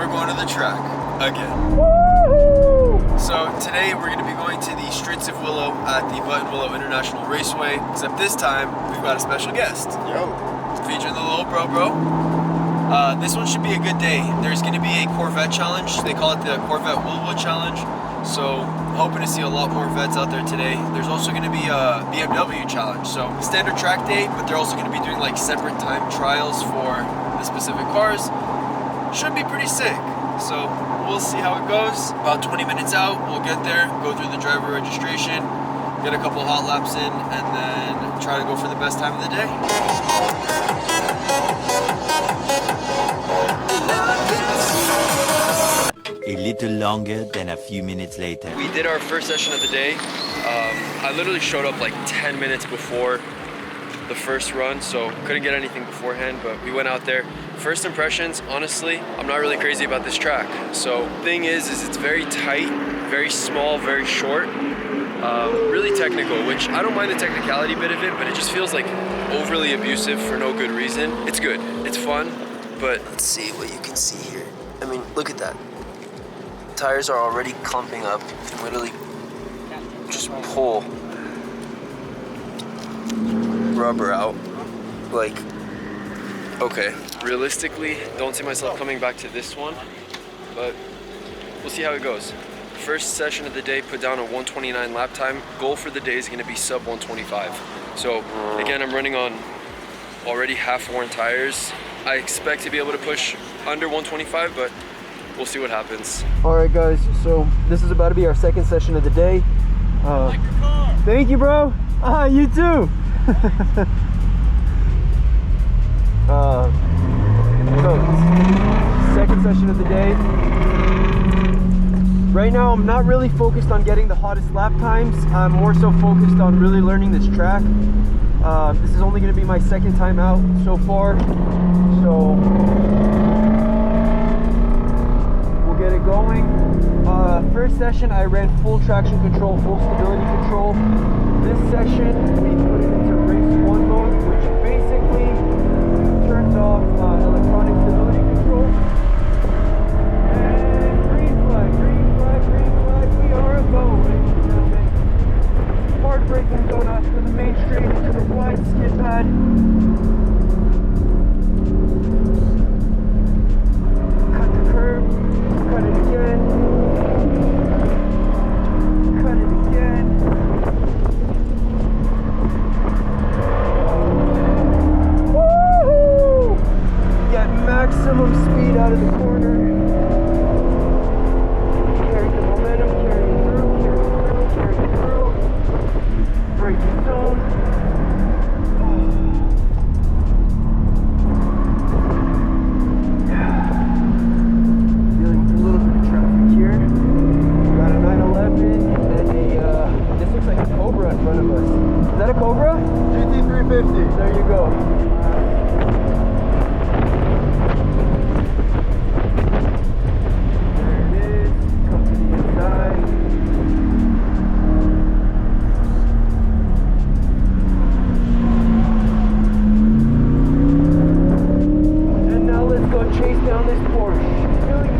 we're going to the track again. So today we're going to be going to the Streets of Willow at the Willow International Raceway, except this time we've got a special guest. Yo. Featuring the little bro. This one should be a good day. There's going to be a Corvette challenge. They call it the Corvette Willow challenge. So hoping to see a lot more Vettes out there today. There's also going to be a BMW challenge. So standard track day, but they're also going to be doing like separate time trials for the specific cars. Should be pretty sick. So we'll see how it goes. About 20 minutes out, we'll get there, go through the driver registration, get a couple hot laps in, and then try to go for the best time of the day. A little longer than a few minutes later. We did our first session of the day. I literally showed up like 10 minutes before the first run, so couldn't get anything beforehand, but we went out there. First impressions, honestly, I'm not really crazy about this track. So thing is it's very tight, very small, very short, really technical, which I don't mind the technicality bit of it, but it just feels like overly abusive for no good reason. It's good, it's fun, but let's see what you can see here. I mean, look at that. Tires are already clumping up. You can literally just pull rubber out. Like, okay, realistically, don't see myself coming back to this one, but we'll see how it goes. First session of the day, put down a 129 lap time. Goal for the day is gonna be sub 125. So again, I'm running on already half-worn tires. I expect to be able to push under 125, but we'll see what happens. All right, guys, so this is about to be our second session of the day. I like your car. Thank you, bro. You too. So, second session of the day. Right now, I'm not really focused on getting the hottest lap times. I'm more so focused on really learning this track. This is only going to be my second time out so far, so get it going. First session I ran full traction control, full stability control. This session we put it into race 1 mode, which basically turns off electronic stability control. And green flag, we are going. Hard braking zone out to the main straight into the wide skid pad. Cut the curve. Cut it again. Cut it again. Woohoo! Get maximum speed out of the corner. Carry the momentum, carry it through. Braking zone. There you go. There it is. Come to the inside. And now let's go chase down this Porsche. Feeling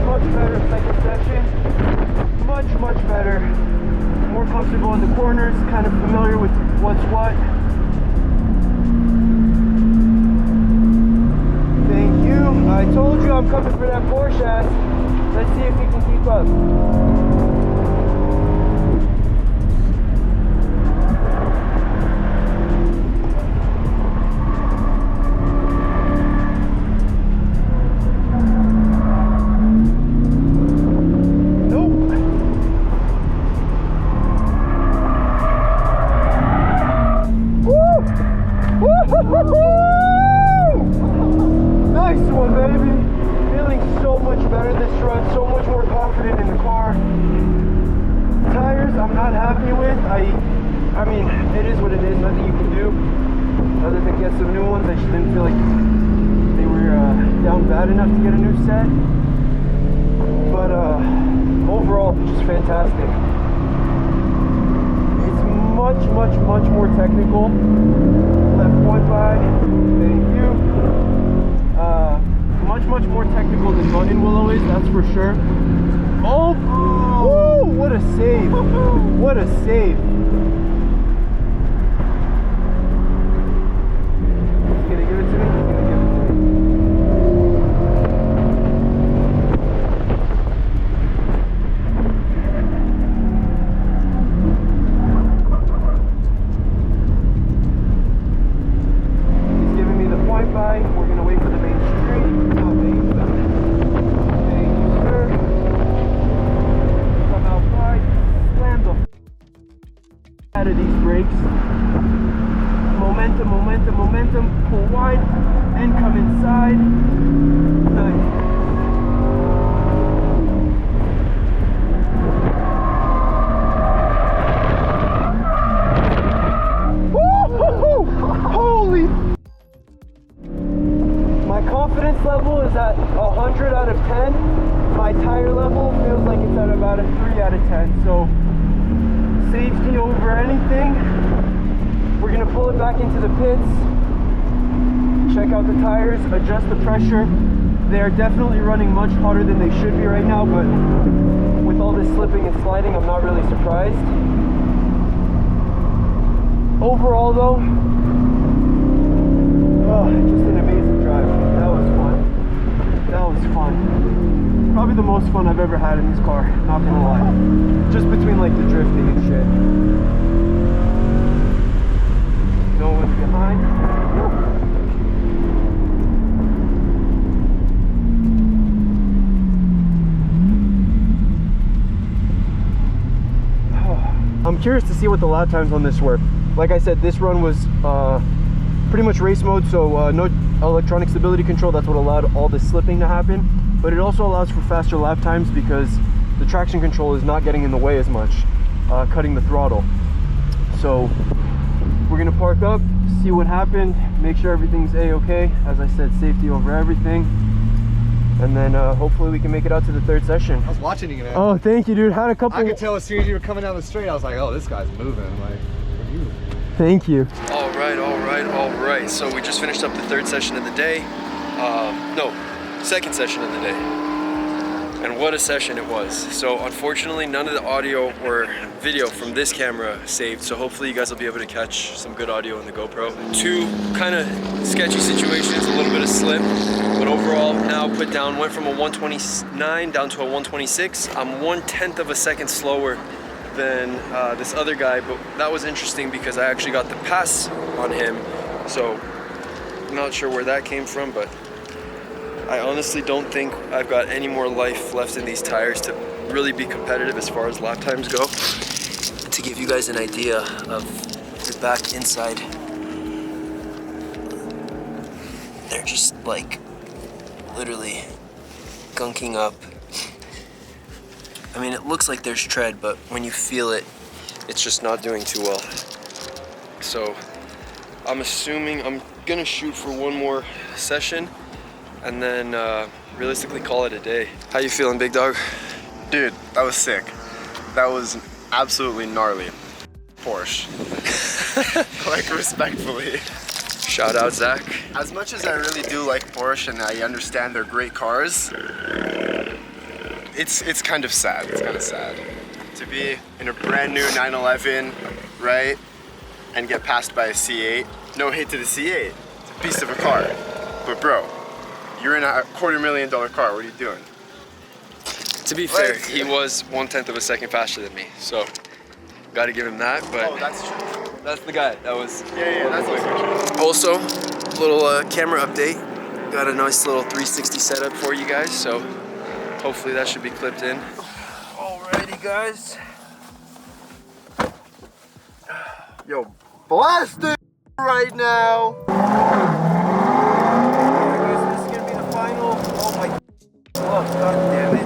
much better second session. Much better. More comfortable in the corners. Kind of familiar with what's what. I told you I'm coming for that Porsche ass. Let's see if we can keep up. Nice one, baby. Feeling so much better this run, so much more confident in the car. Tires, I'm not happy with. I mean, it is what it is. Nothing you can do other than get some new ones. I just didn't feel like they were down bad enough to get a new set. But overall, just fantastic. It's much more technical. Left one by, thank you. Much more technical than Button Willow is, that's for sure. Oh! Woo, what a save! What a save! He's gonna give it to me. He's gonna give it to me. He's giving me the point by. We're gonna wait for the main street. Oh, thank you, sir. Come out wide. Slam the out of these brakes. Momentum, momentum, momentum. Pull wide and come inside. Nice. Woo-hoo-hoo! Holy! My confidence level is at 100 out of 10. My tire level feels like it's at about a 3 out of 10. So safety over anything. We're gonna pull it back into the pits, check out the tires, adjust the pressure. They're definitely running much hotter than they should be right now, but with all this slipping and sliding, I'm not really surprised. Overall though, oh, just an amazing drive. That was fun. That was fun. Probably the most fun I've ever had in this car, not gonna lie. Just between like the drifting and shit. No one's behind. I'm curious to see what the lap times on this were. Like I said, this run was pretty much race mode, so no electronic stability control. That's what allowed all this slipping to happen. But it also allows for faster lap times because the traction control is not getting in the way as much, cutting the throttle. So we're gonna park up, see what happened, make sure everything's a-okay. As I said, safety over everything. And then hopefully we can make it out to the third session. I was watching you, man. Oh, thank you, dude. Had a couple. I could tell as soon as you were coming down the straight, I was like, oh, this guy's moving. Like, what are you? Thank you. All right. So we just finished up the third session of the day. No, second session of the day. And what a session it was. So unfortunately, none of the audio or video from this camera saved. So hopefully you guys will be able to catch some good audio in the GoPro. Two kind of sketchy situations, a little bit of slip, but overall now put down, went from a 129 down to a 126. I'm 1/10 of a second slower than this other guy, but that was interesting because I actually got the pass on him. So I'm not sure where that came from, but I honestly don't think I've got any more life left in these tires to really be competitive as far as lap times go. To give you guys an idea of the back inside, they're just like literally gunking up. I mean, it looks like there's tread, but when you feel it, it's just not doing too well. So I'm assuming I'm gonna shoot for one more session and then realistically call it a day. How you feeling, big dog? Dude, that was sick. That was absolutely gnarly. Porsche. Like, respectfully. Shout out, Zach. As much as I really do like Porsche and I understand they're great cars, it's kind of sad. It's kind of sad to be in a brand new 911, right, and get passed by a C8. No hate to the C8. It's a beast of a car. But bro, you're in a $250,000 car. What are you doing? To be fair, he was 1/10 of a second faster than me, so got to give him that. But Oh, that's true. that's the guy. That was Yeah, that's also true. Also, little camera update. Got a nice little 360 setup for you guys, so hopefully that should be clipped in. Alrighty, guys. Yo, blast it right now. Guys, this is gonna be the final. Oh my God damn it.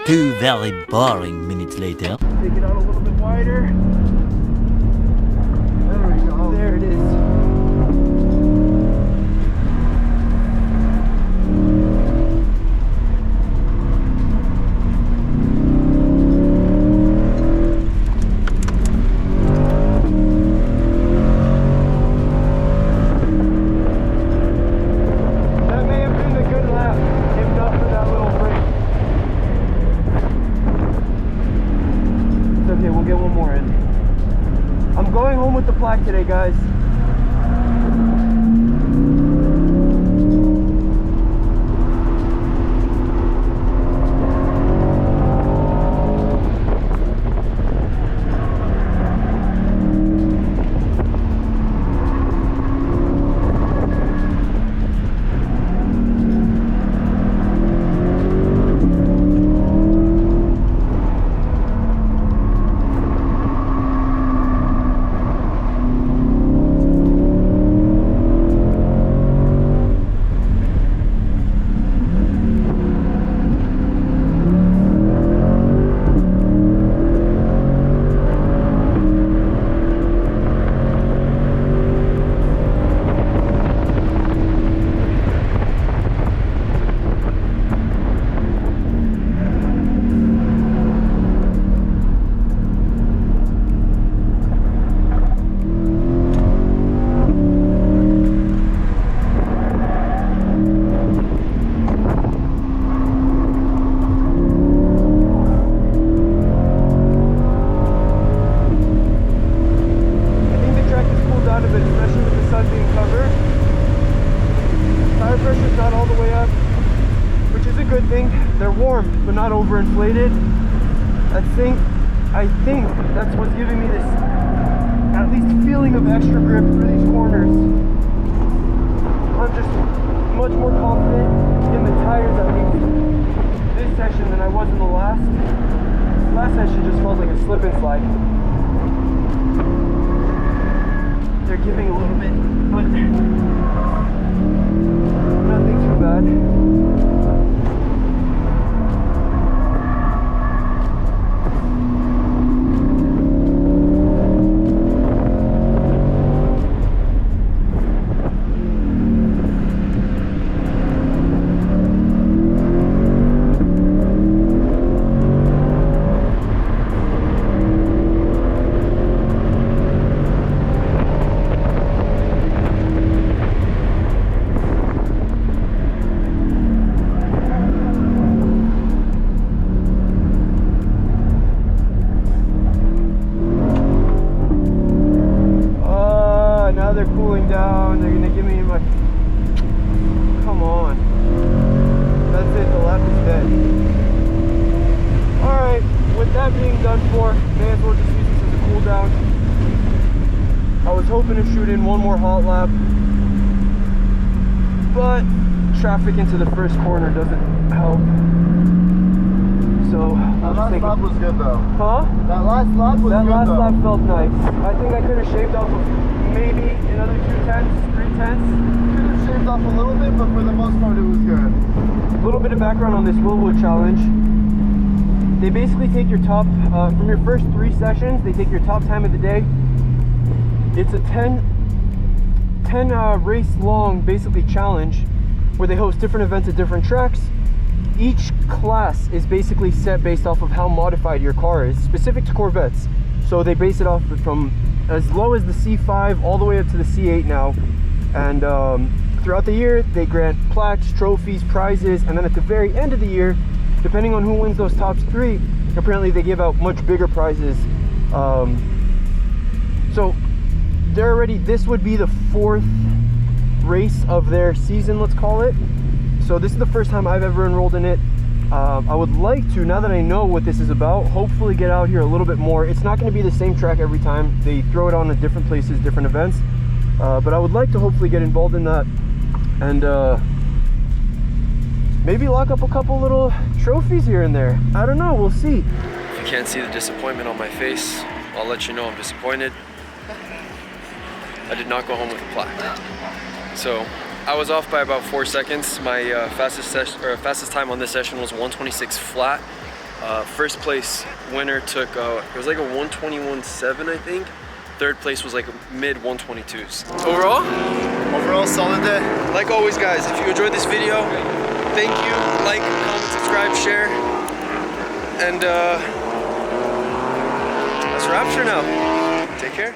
2 very boring minutes later. Take it out a little bit wider. There we go. There it is. Today, guys. Overinflated. I think that's what's giving me this at least feeling of extra grip through these corners. I'm just much more confident in the tires at least this session than I was in the last. Last session just felt like a slip and slide. They're giving a little bit, but nothing too bad. Down, they're gonna give me my. Come on. That's it, the lap is dead. Alright, with that being done for, may as well just use this as a cool down. I was hoping to shoot in one more hot lap, but traffic into the first corner doesn't help. So that last lap was good though. Huh? That last lap was good though. That last lap felt nice. I think I could have shaved off maybe another 2 tenths, 3 tenths. Could have shaved off a little bit, but for the most part it was good. A little bit of background on this Willwood challenge. They basically take your top, from your first 3 sessions, they take your top time of the day. It's a 10 race long basically challenge where they host different events at different tracks. Each class is basically set based off of how modified your car is, specific to Corvettes. So they base it off from as low as the C5 all the way up to the C8 now. And throughout the year, they grant plaques, trophies, prizes, and then at the very end of the year, depending on who wins those top 3, apparently they give out much bigger prizes. So they're already, this would be the 4th race of their season, let's call it. So this is the first time I've ever enrolled in it. I would like to, now that I know what this is about, hopefully get out here a little bit more. It's not going to be the same track every time. They throw it on at different places, different events. But I would like to hopefully get involved in that and maybe lock up a couple little trophies here and there. I don't know, we'll see. If you can't see the disappointment on my face, I'll let you know I'm disappointed. I did not go home with a plaque. So I was off by about 4 seconds. My fastest time on this session was 126 flat. First place winner took, it was like a 121.7, I think. Third place was like mid 122s. Overall, solid day. Like always, guys, if you enjoyed this video, thank you. Like, comment, subscribe, share. And that's a wrap for now. Take care.